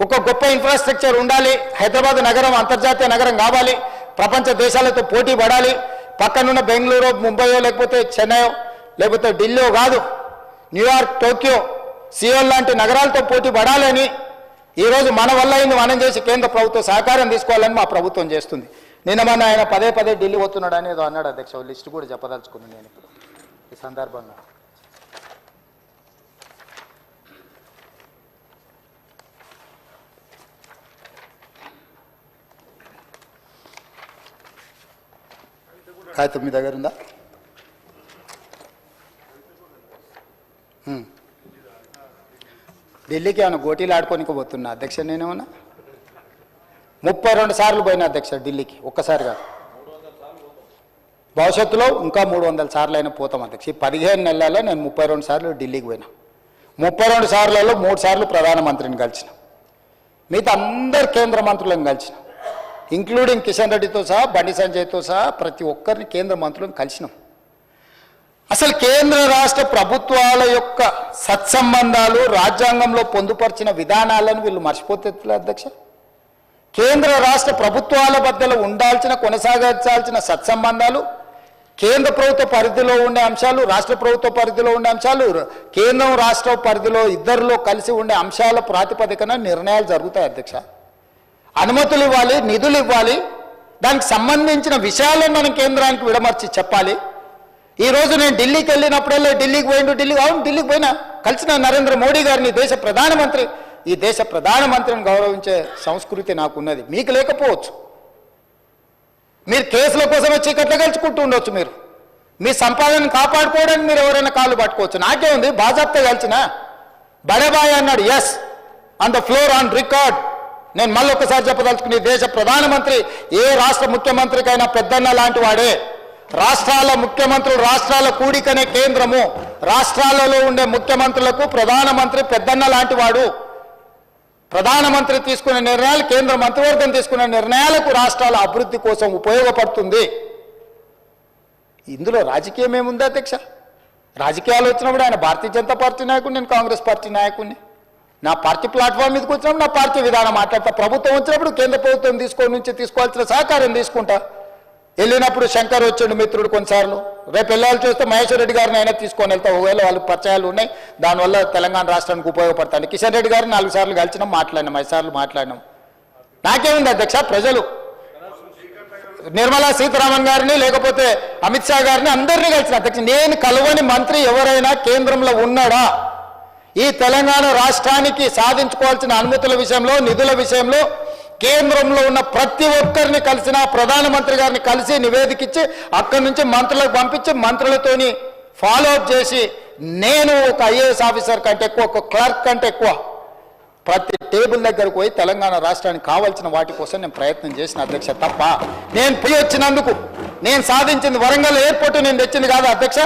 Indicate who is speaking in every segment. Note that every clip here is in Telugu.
Speaker 1: ఒక గొప్ప ఇన్ఫ్రాస్ట్రక్చర్ ఉండాలి, హైదరాబాద్ నగరం అంతర్జాతీయ నగరం కావాలి, ప్రపంచ దేశాలతో పోటీ పడాలి, పక్కనున్న బెంగళూరు ముంబయో లేకపోతే చెన్నైయో లేకపోతే ఢిల్లీయో కాదు, న్యూయార్క్ టోక్యో సియోల్ లాంటి నగరాలతో పోటీ పడాలని ఈరోజు మన వల్ల అయింది మనం చేసి కేంద్ర ప్రభుత్వం సహకారం తీసుకోవాలని మా ప్రభుత్వం చేస్తుంది. నిన్న మన ఆయన పదే పదే ఢిల్లీ పోతున్నాడు అనేది అన్నాడు అధ్యక్ష, లిస్ట్ కూడా చెప్పదలుచుకున్నాను నేను ఇప్పుడు ఈ సందర్భంగా. కాగితం మీ దగ్గర ఉందా? ఢిల్లీకి ఏమైనా గోటీలు ఆడుకోనికి పోతున్నా అధ్యక్ష, నేనేమన్నా 32 సార్లు పోయినా అధ్యక్ష ఢిల్లీకి, ఒక్కసారి కాదు. భవిష్యత్తులో ఇంకా 300 సార్లు అయినా పోతాం అధ్యక్ష. ఈ 15 నెలల్లో నేను 32 సార్లు ఢిల్లీకి పోయినా. 32 సార్లలో 3 సార్లు ప్రధానమంత్రిని కలిసిన, మిగతా అందరు కేంద్ర మంత్రులను కలిసిన, ఇంక్లూడింగ్ కిషన్ రెడ్డితో సహా బండి సంజయ్తో సహా ప్రతి ఒక్కరిని కేంద్ర మంత్రులను కలిసినాం. అసలు కేంద్ర రాష్ట్ర ప్రభుత్వాల యొక్క సత్సంబంధాలు రాజ్యాంగంలో పొందుపరిచిన విధానాలను వీళ్ళు మర్చిపోతే అధ్యక్ష. కేంద్ర రాష్ట్ర ప్రభుత్వాల మధ్యలో ఉండాల్సిన కొనసాగించాల్సిన సత్సంబంధాలు, కేంద్ర ప్రభుత్వ పరిధిలో ఉండే అంశాలు, రాష్ట్ర ప్రభుత్వ పరిధిలో ఉండే అంశాలు, కేంద్రం రాష్ట్ర పరిధిలో ఇద్దరిలో కలిసి ఉండే అంశాల ప్రాతిపదికన నిర్ణయాలు జరుగుతాయి అధ్యక్ష. అనుమతులు ఇవ్వాలి, నిధులు ఇవ్వాలి, దానికి సంబంధించిన విషయాలను మనం కేంద్రానికి విడమర్చి చెప్పాలి. ఈరోజు నేను ఢిల్లీకి వెళ్ళినప్పుడల్లా ఢిల్లీకి పోయినా కలిసిన నరేంద్ర మోడీ గారిని, దేశ ప్రధానమంత్రి, ఈ దేశ ప్రధానమంత్రిని గౌరవించే సంస్కృతి నాకున్నది, మీకు లేకపోవచ్చు. మీరు కేసుల కోసమే చీకట్లో గెలుచుకుంటూ ఉండొచ్చు, మీరు మీ సంపాదనను కాపాడుకోవడానికి మీరు ఎవరైనా కాళ్ళు పట్టుకోవచ్చు. నాకే ఉంది బాజాప్తా గెలిచిన బడేబాయ్ అన్నాడు, yes on the floor on record. నేను మళ్ళీ ఒకసారి చెప్పదలుచుకుని, దేశ ప్రధానమంత్రి ఏ రాష్ట్ర ముఖ్యమంత్రికైనా పెద్దన్న లాంటి వాడే. రాష్ట్రాల ముఖ్యమంత్రులు రాష్ట్రాల కూడికనే కేంద్రము, రాష్ట్రాలలో ఉండే ముఖ్యమంత్రులకు ప్రధానమంత్రి పెద్దన్న లాంటి వాడు. ప్రధానమంత్రి తీసుకునే నిర్ణయాలు, కేంద్ర మంత్రివర్గం తీసుకునే నిర్ణయాలకు రాష్ట్రాల అభివృద్ధి కోసం ఉపయోగపడుతుంది. ఇందులో రాజకీయం ఏముంది అధ్యక్ష? రాజకీయాలు వచ్చినప్పుడు ఆయన భారతీయ జనతా పార్టీ నాయకుడు, నేను కాంగ్రెస్ పార్టీ నాయకుడిని. నా పార్టీ ప్లాట్ఫామ్ మీదకి వచ్చినప్పుడు నా పార్టీ విధానం మాట్లాడతా, ప్రభుత్వం వచ్చినప్పుడు కేంద్ర ప్రభుత్వం తీసుకోవాల్సిన సహకారం తీసుకుంటా. వెళ్ళినప్పుడు శంకర్ వచ్చాడు మిత్రుడు కొన్నిసార్లు, రేపు వెళ్ళాలి చూస్తే మహేశ్వర్ రెడ్డి గారిని అయినా తీసుకొని వెళ్తా, ఒకవేళ వాళ్ళు పరిచయాలు ఉన్నాయి, దానివల్ల తెలంగాణ రాష్ట్రానికి ఉపయోగపడతాను. కిషన్ రెడ్డి గారిని 4 సార్లు కలిసినాం, మాట్లాడినాం, 5 సార్లు మాట్లాడినాం. నాకేముంది అధ్యక్ష? ప్రజలు నిర్మలా సీతారామన్ గారిని లేకపోతే అమిత్ షా గారిని అందరినీ కలిసిన అధ్యక్ష. నేను కలవని మంత్రి ఎవరైనా కేంద్రంలో ఉన్నాడా? ఈ తెలంగాణ రాష్ట్రానికి సాధించుకోవాల్సిన అనుమతుల విషయంలో, నిధుల విషయంలో కేంద్రంలో ఉన్న ప్రతి ఒక్కరిని కలిసిన, ప్రధానమంత్రి గారిని కలిసి నివేదిక ఇచ్చి అక్కడి నుంచి మంత్రులకు పంపించి మంత్రులతోని ఫాలో అప్ చేసి, నేను ఒక ఐఏఎస్ ఆఫీసర్ కంటే ఎక్కువ, ఒక క్లర్క్ కంటే ఎక్కువ ప్రతి టేబుల్ దగ్గరకు పోయి తెలంగాణ రాష్ట్రానికి కావాల్సిన వాటి కోసం నేను ప్రయత్నం చేసిన అధ్యక్ష. తప్ప నేను పోయి వచ్చినందుకు నేను సాధించింది వరంగల్ ఎయిర్పోర్ట్ నేను తెచ్చింది కాదు అధ్యక్ష.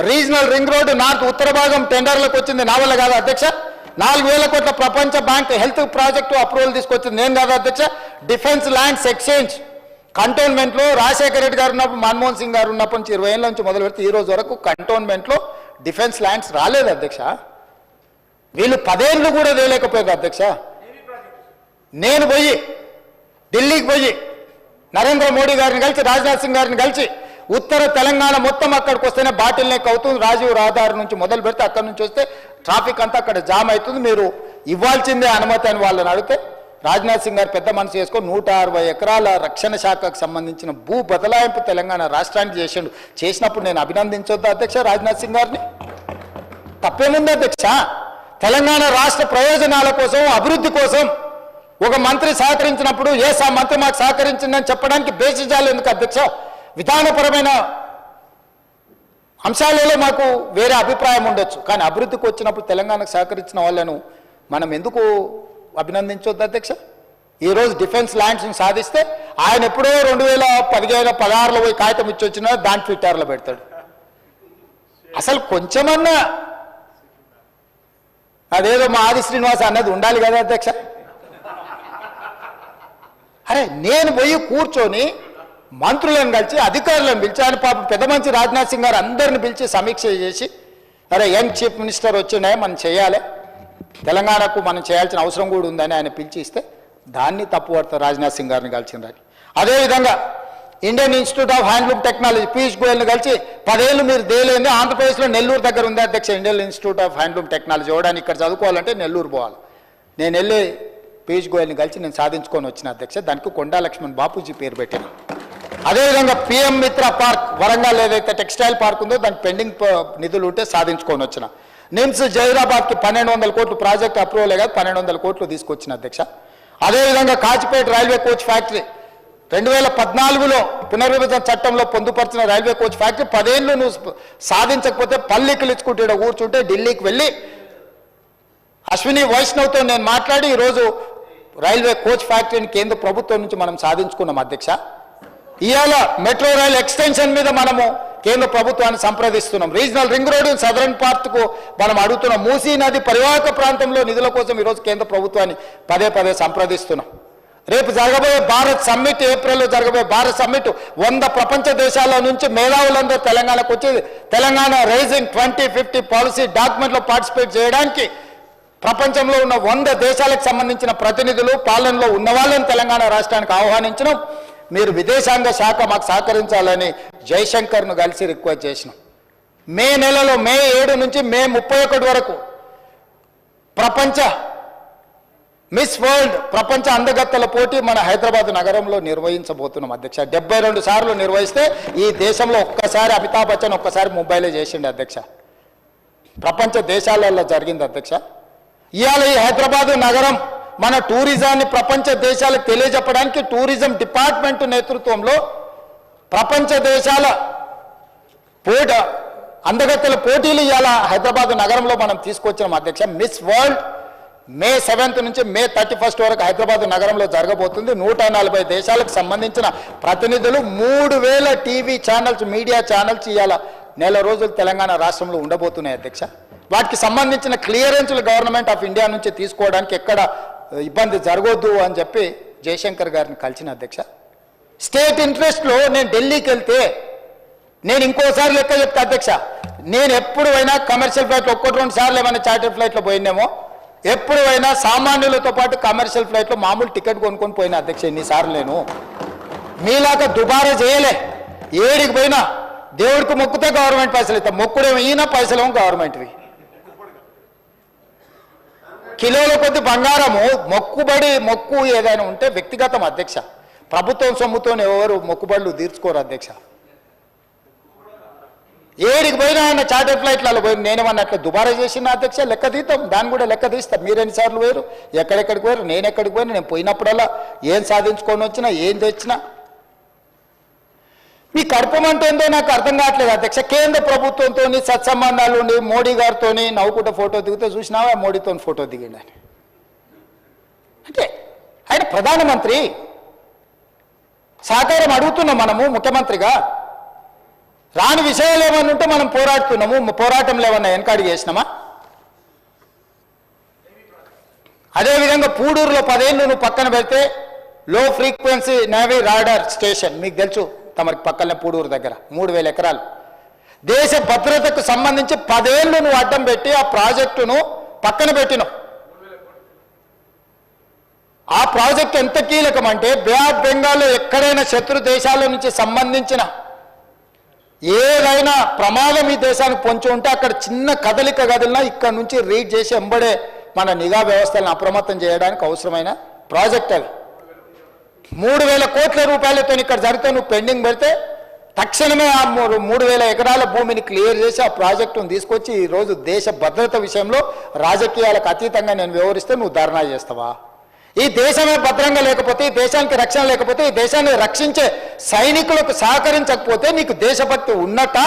Speaker 1: రీజనల్ రింగ్ రోడ్డు నార్త్ ఉత్తర భాగం టెండర్లకు వచ్చింది నా వల్ల కాదు అధ్యక్ష. 4,000 కోట్ల ప్రపంచ బ్యాంక్ హెల్త్ ప్రాజెక్టు అప్రూవల్ తీసుకొచ్చింది నేను కాదు అధ్యక్ష. డిఫెన్స్ ల్యాండ్స్ ఎక్స్చేంజ్ కంటోన్మెంట్లో రాజశేఖర రెడ్డి గారు ఉన్నప్పుడు, మన్మోహన్ సింగ్ గారు ఉన్నప్పటి నుంచి 20 ఏళ్ళ నుంచి మొదలు పెడితే ఈ రోజు వరకు కంటోన్మెంట్లో డిఫెన్స్ ల్యాండ్స్ రాలేదు అధ్యక్ష. వీళ్ళు 10 ఏళ్ళు కూడా వేయలేకపోయారు అధ్యక్ష. నేను పోయి ఢిల్లీకి పోయి నరేంద్ర మోడీ గారిని కలిసి, రాజ్నాథ్ సింగ్ గారిని కలిసి, ఉత్తర తెలంగాణ మొత్తం అక్కడికి వస్తేనే బాటిల్ నెక్ అవుతుంది. రాజీవ్ రహదారి నుంచి మొదలు పెడితే అక్కడి నుంచి వస్తే ట్రాఫిక్ అంతా అక్కడ జామ్ అవుతుంది, మీరు ఇవ్వాల్సిందే అనుమతి అని వాళ్ళని అడిగితే, రాజ్నాథ్ సింగ్ గారు పెద్ద మనసు చేసుకొని 160 ఎకరాల రక్షణ శాఖకు సంబంధించిన భూ బదలాయింపు తెలంగాణ రాష్ట్రానికి చేసిండు. చేసినప్పుడు నేను అభినందించొద్దా అధ్యక్ష రాజ్నాథ్ సింగ్ గారిని? తప్పేముంది అధ్యక్ష? తెలంగాణ రాష్ట్ర ప్రయోజనాల కోసం, అభివృద్ధి కోసం ఒక మంత్రి సహకరించినప్పుడు ఆ మంత్రి మాకు సహకరించిందని చెప్పడానికి బేసిజాలు ఎందుకు అధ్యక్ష? విధానపరమైన అంశాలలో మాకు వేరే అభిప్రాయం ఉండొచ్చు, కానీ అభివృద్ధికి వచ్చినప్పుడు తెలంగాణకు సహకరించిన వాళ్ళను మనం ఎందుకు అభినందించొద్దు అధ్యక్ష? ఈరోజు డిఫెన్స్ ల్యాండ్స్ని సాధిస్తే ఆయన ఎప్పుడో 2015-16లో పోయి కాగితం ఇచ్చి వచ్చినా దాని ట్విట్టర్లో పెడతాడు. అసలు కొంచెమన్నా అదేదో మా ఆది శ్రీనివాస అన్నది ఉండాలి కదా అధ్యక్ష. అరే నేను పోయి కూర్చొని మంత్రులను కలిసి, అధికారులను పిలిచి, ఆయన పాపం పెద్ద మంచి రాజ్నాథ్ సింగ్ గారు అందరిని పిలిచి సమీక్ష చేసి, అరే యంగ్ చీఫ్ మినిస్టర్ వచ్చినాయి మనం చేయాలి, తెలంగాణకు మనం చేయాల్సిన అవసరం కూడా ఉందని ఆయన పిలిచి ఇస్తే దాన్ని తప్పుపడతారు రాజ్నాథ్ సింగ్ గారిని కలిసిందని. అదేవిధంగా Indian institute of handloom technology Piyush గోయల్ని కలిసి 10 ఏళ్ళు మీరు దేలేంది, ఆంధ్రప్రదేశ్లో నెల్లూరు దగ్గర ఉంది అధ్యక్ష Indian institute of handloom technology. ఇవ్వడానికి ఇక్కడ చదువుకోవాలంటే నెల్లూరు పోవాలి. నేను వెళ్ళి పీయూష్ గోయల్ని కలిసి నేను సాధించుకొని వచ్చిన అధ్యక్ష. దానికి కొండా లక్ష్మణ్ బాపూజీ పేరు పెట్టాను. అదేవిధంగా పిఎం మిత్ర పార్క్ వరంగల్ ఏదైతే టెక్స్టైల్ పార్క్ ఉందో దానికి పెండింగ్ నిధులు ఉంటే సాధించుకొని వచ్చిన. నిమ్స్ జైరాబాద్కి 1200 కోట్లు ప్రాజెక్ట్ అప్రూవలే కాదు 1200 కోట్లు తీసుకొచ్చిన అధ్యక్ష. అదేవిధంగా కాచిపేట రైల్వే కోచ్ ఫ్యాక్టరీ 2014లో పునర్విభజన చట్టంలో పొందుపరిచిన రైల్వే కోచ్ ఫ్యాక్టరీ 10 ఏళ్ళు నువ్వు సాధించకపోతే పల్లికి ఇచ్చుకుంటే కూర్చుంటే ఢిల్లీకి వెళ్ళి అశ్విని వైష్ణవ్తో నేను మాట్లాడి ఈరోజు రైల్వే కోచ్ ఫ్యాక్టరీని కేంద్ర ప్రభుత్వం నుంచి మనం సాధించుకున్నాం అధ్యక్ష. ఇవాళ మెట్రో రైల్ ఎక్స్టెన్షన్ మీద మనము కేంద్ర ప్రభుత్వాన్ని సంప్రదిస్తున్నాం. రీజనల్ రింగ్ రోడ్ సదరన్ పార్ట్కు మనం అడుగుతున్నాం. మూసీ నది పరివాహక ప్రాంతంలో నిధుల కోసం ఈరోజు కేంద్ర ప్రభుత్వాన్ని పదే సంప్రదిస్తున్నాం. రేపు జరగబోయే భారత్ సమ్మిట్, ఏప్రిల్లో జరగబోయే భారత్ సమ్మిట్ 100 ప్రపంచ దేశాల నుంచి మేధావులందరూ తెలంగాణకు వచ్చి తెలంగాణ రైజింగ్ 2050 పాలసీ డాక్యుమెంట్లో పార్టిసిపేట్ చేయడానికి ప్రపంచంలో ఉన్న 100 దేశాలకు సంబంధించిన ప్రతినిధులు పాలనలో ఉన్న వాళ్ళని తెలంగాణ రాష్ట్రానికి ఆహ్వానించడం. మీరు విదేశాంగ శాఖ మాకు సహకరించాలని జైశంకర్ను కలిసి రిక్వెస్ట్ చేసినాం. మే నెలలో మే 7 నుంచి మే 31 వరకు ప్రపంచ మిస్ వరల్డ్ ప్రపంచ అందగత్తెల పోటీ మన హైదరాబాద్ నగరంలో నిర్వహించబోతున్నాం అధ్యక్ష. 72 సార్లు నిర్వహిస్తే ఈ దేశంలో ఒక్కసారి అమితాబ్ బచ్చన్ ఒక్కసారి ముంబైలో చేసిండు అధ్యక్ష. ప్రపంచ దేశాలలో జరిగింది అధ్యక్ష. ఇవాళ ఈ హైదరాబాదు నగరం మన టూరిజాన్ని ప్రపంచ దేశాలకు తెలియజెప్పడానికి టూరిజం డిపార్ట్మెంట్ నేతృత్వంలో ప్రపంచ దేశాల అందగత్తెల పోటీలు ఇవాళ హైదరాబాద్ నగరంలో మనం తీసుకొచ్చినాం అధ్యక్ష. మిస్ వరల్డ్ మే 7 నుంచి మే 31 వరకు హైదరాబాద్ నగరంలో జరగబోతుంది. 140 దేశాలకు సంబంధించిన ప్రతినిధులు 3000 టీవీ ఛానల్స్ మీడియా ఛానల్స్ ఇవాళ నెల రోజులు తెలంగాణ రాష్ట్రంలో ఉండబోతున్నాయి అధ్యక్ష. వాటికి సంబంధించిన క్లియరెన్స్లు గవర్నమెంట్ ఆఫ్ ఇండియా నుంచి తీసుకోవడానికి ఎక్కడ ఇబ్బంది జరగొద్దు అని చెప్పి జయశంకర్ గారిని కలిసిన అధ్యక్ష. స్టేట్ ఇంట్రెస్ట్లో నేను ఢిల్లీకి వెళ్తే నేను ఇంకోసారి లెక్క చెప్తా అధ్యక్ష. నేను ఎప్పుడు అయినా కమర్షియల్ ఫ్లైట్లో 1-2 సార్లు ఏమైనా చార్టర్ ఫ్లైట్లో పోయినేమో, ఎప్పుడు అయినా సామాన్యులతో పాటు కమర్షియల్ ఫ్లైట్లో మామూలు టికెట్ కొనుక్కొని పోయినా అధ్యక్ష. ఎన్నిసార్లు నేను మీలాగా దుబారా చేయలే. ఏడికి పోయినా దేవుడికి మొక్కుతే గవర్నమెంట్ పైసలు ఇస్తాం, మొక్కుడేమో ఈయన పైసలేమో గవర్నమెంట్వి. కిలోల కొద్ది బంగారము మొక్కు ఏదైనా ఉంటే వ్యక్తిగతం అధ్యక్ష. ప్రభుత్వం సొమ్ముతో ఎవరు మొక్కుబడులు తీర్చుకోరు అధ్యక్ష. ఏడికి పోయినా అన్న చార్టర్ ఫ్లైట్లలో పోయి నేనేమన్నా అట్లా దుబారా చేసిన అధ్యక్ష లెక్క తీస్తాం, దాన్ని కూడా లెక్క తీస్తాం. మీరు ఎన్నిసార్లు పోయారు, ఎక్కడెక్కడికి పోయారు, నేను ఎక్కడికి పోయినా, నేను పోయినప్పుడల్లా ఏం సాధించుకొని వచ్చినా ఏం తెచ్చినా మీ కడుపమంటే ఏందో నాకు అర్థం కావట్లేదు అధ్యక్ష. కేంద్ర ప్రభుత్వంతో సత్సంబంధాలు ఉండి మోడీ గారితో నవ్వుకుంటే ఫోటో దిగితే చూసినావా మోడీతో ఫోటో దిగిండని. అంటే ఆయన ప్రధానమంత్రి, సహకారం అడుగుతున్నాం మనము ముఖ్యమంత్రిగా. రాని విషయాలు ఏమన్నా ఉంటే మనం పోరాడుతున్నాము, పోరాటంలో ఏమన్నా వెనకాడికి చేసినామా? అదేవిధంగా పూడూరులో 10 ఏళ్ళు నువ్వు పక్కన పెడితే లో ఫ్రీక్వెన్సీ నేవీ రాడార్ స్టేషన్ మీకు తెలుసు, తమరికి పక్కనే పూడూరు దగ్గర 3000 ఎకరాలు. దేశ భద్రతకు సంబంధించి 10 ఏళ్ళు నువ్వు అడ్డం పెట్టి ఆ ప్రాజెక్టును పక్కన పెట్టినావు. ఆ ప్రాజెక్ట్ ఎంత కీలకం అంటే బే ఆఫ్ బెంగాల్లో ఎక్కడైనా శత్రు దేశాల నుంచి సంబంధించిన ఏదైనా ప్రమాదం ఈ దేశానికి పొంచి ఉంటే అక్కడ చిన్న కదలిక కదిలినా ఇక్కడ నుంచి రీడ్ చేసి ఎంబడే మన నిఘా వ్యవస్థలను అప్రమత్తం చేయడానికి అవసరమైన ప్రాజెక్ట్ అది. 3000 కోట్ల రూపాయలతో ఇక్కడ జరిగితే నువ్వు పెండింగ్ పెడితే తక్షణమే ఆ 3000 ఎకరాల భూమిని క్లియర్ చేసి ఆ ప్రాజెక్టును తీసుకొచ్చి ఈరోజు దేశ భద్రత విషయంలో రాజకీయాలకు అతీతంగా నేను వివరిస్తే నువ్వు ధర్నా చేస్తావా? ఈ దేశమే భద్రంగా లేకపోతే, ఈ దేశానికి రక్షణ లేకపోతే, ఈ దేశాన్ని రక్షించే సైనికులకు సహకరించకపోతే నీకు దేశభక్తి ఉన్నట్ట,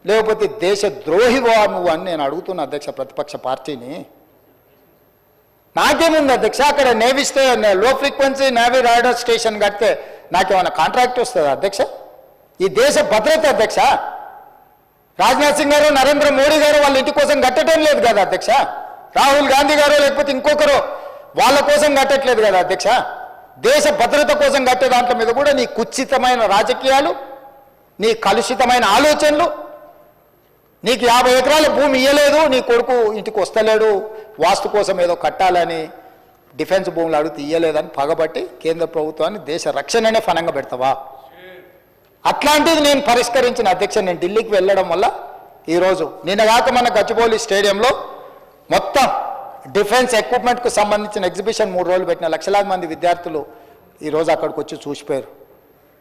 Speaker 1: లేకపోతే దేశ ద్రోహివా నువ్వు అని నేను అడుగుతున్నా అధ్యక్ష ప్రతిపక్ష పార్టీని. నాకేముంది అధ్యక్ష, అక్కడ నేవీ లో ఫ్రీక్వెన్సీ నేవీ రాడార్ స్టేషన్ కడితే నాకేమైనా కాంట్రాక్ట్ వస్తుందా అధ్యక్ష? ఈ దేశ భద్రత అధ్యక్ష. రాజ్నాథ్ సింగ్ గారు, నరేంద్ర మోడీ గారు వాళ్ళ ఇంటి కోసం కట్టడం లేదు కదా అధ్యక్ష. రాహుల్ గాంధీ గారు లేకపోతే ఇంకొకరు వాళ్ళ కోసం కట్టట్లేదు కదా అధ్యక్ష. దేశ భద్రత కోసం కట్టే దాంట్లో మీద కూడా నీ కుత్సితమైన రాజకీయాలు, నీ కలుషితమైన ఆలోచనలు, నీకు 50 ఎకరాల భూమి ఇయ్యలేదు, నీ కొడుకు ఇంటికి వస్తలేడు, వాస్తు కోసం ఏదో కట్టాలని డిఫెన్స్ భూములు అడిగితే ఇయ్యలేదని పగబట్టి కేంద్ర ప్రభుత్వాన్ని దేశ రక్షణనే ఫనంగా పెడతావా? అట్లాంటిది నేను పరిష్కరించిన అధ్యక్ష. నేను ఢిల్లీకి వెళ్ళడం వల్ల ఈరోజు నిన్నగాక మన గచ్చిబౌలి స్టేడియంలో మొత్తం డిఫెన్స్ ఎక్విప్మెంట్కు సంబంధించిన ఎగ్జిబిషన్ 3 రోజులు పెట్టిన లక్షలాది మంది విద్యార్థులు ఈరోజు అక్కడికి వచ్చి చూసిపోయారు.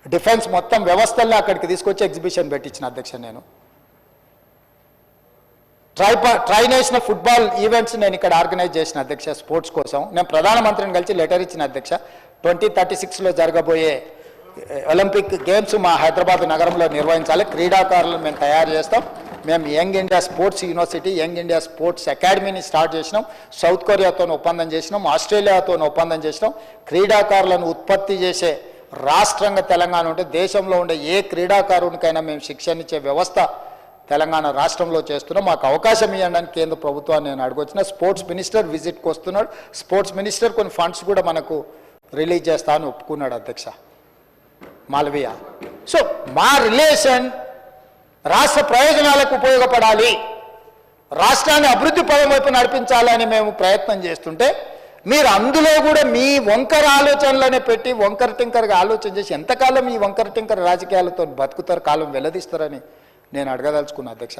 Speaker 1: డిఫెన్స్ మొత్తం వ్యవస్థల్ని అక్కడికి తీసుకొచ్చి ఎగ్జిబిషన్ పెట్టించిన అధ్యక్ష. నేను ట్రై నేషనల్ ఫుట్బాల్ ఈవెంట్స్ నేను ఇక్కడ ఆర్గనైజ్ చేసిన అధ్యక్ష. స్పోర్ట్స్ కోసం నేను ప్రధానమంత్రిని కలిసి లెటర్ ఇచ్చిన అధ్యక్ష. 2036లో జరగబోయే ఒలింపిక్ గేమ్స్ మా హైదరాబాద్ నగరంలో నిర్వహించాలి. క్రీడాకారులను మేము తయారు చేస్తాం. మేము young India sports university, young India sports అకాడమీని స్టార్ట్ చేసినాం. సౌత్ కొరియాతో ఒప్పందం చేసినాం, ఆస్ట్రేలియాతో ఒప్పందం చేసినాం. క్రీడాకారులను ఉత్పత్తి చేసే రాష్ట్రంగా తెలంగాణ ఉంటే దేశంలో ఉండే ఏ క్రీడాకారునికైనా మేము శిక్షణ ఇచ్చే వ్యవస్థ తెలంగాణ రాష్ట్రంలో చేస్తున్నాం. మాకు అవకాశం ఇవ్వడానికి కేంద్ర ప్రభుత్వాన్ని నేను అడగొచ్చిన. స్పోర్ట్స్ మినిస్టర్ విజిట్కి వస్తున్నాడు. స్పోర్ట్స్ మినిస్టర్ కొన్ని ఫండ్స్ కూడా మనకు రిలీజ్ చేస్తా అని ఒప్పుకున్నాడు అధ్యక్ష మాల్వియా. సో మా రిలేషన్ రాష్ట్ర ప్రయోజనాలకు ఉపయోగపడాలి, రాష్ట్రాన్ని అభివృద్ధి పదం వైపు నడిపించాలని మేము ప్రయత్నం చేస్తుంటే మీరు అందులో కూడా మీ వంకర ఆలోచనలనే పెట్టి వంకర టింకర్గా ఆలోచన చేసి ఎంతకాలం ఈ వంకర టింకర్ రాజకీయాలతో బతుకుతారు, కాలం వెల్లదీస్తారని నేను అడగదలుచుకున్నా అధ్యక్ష.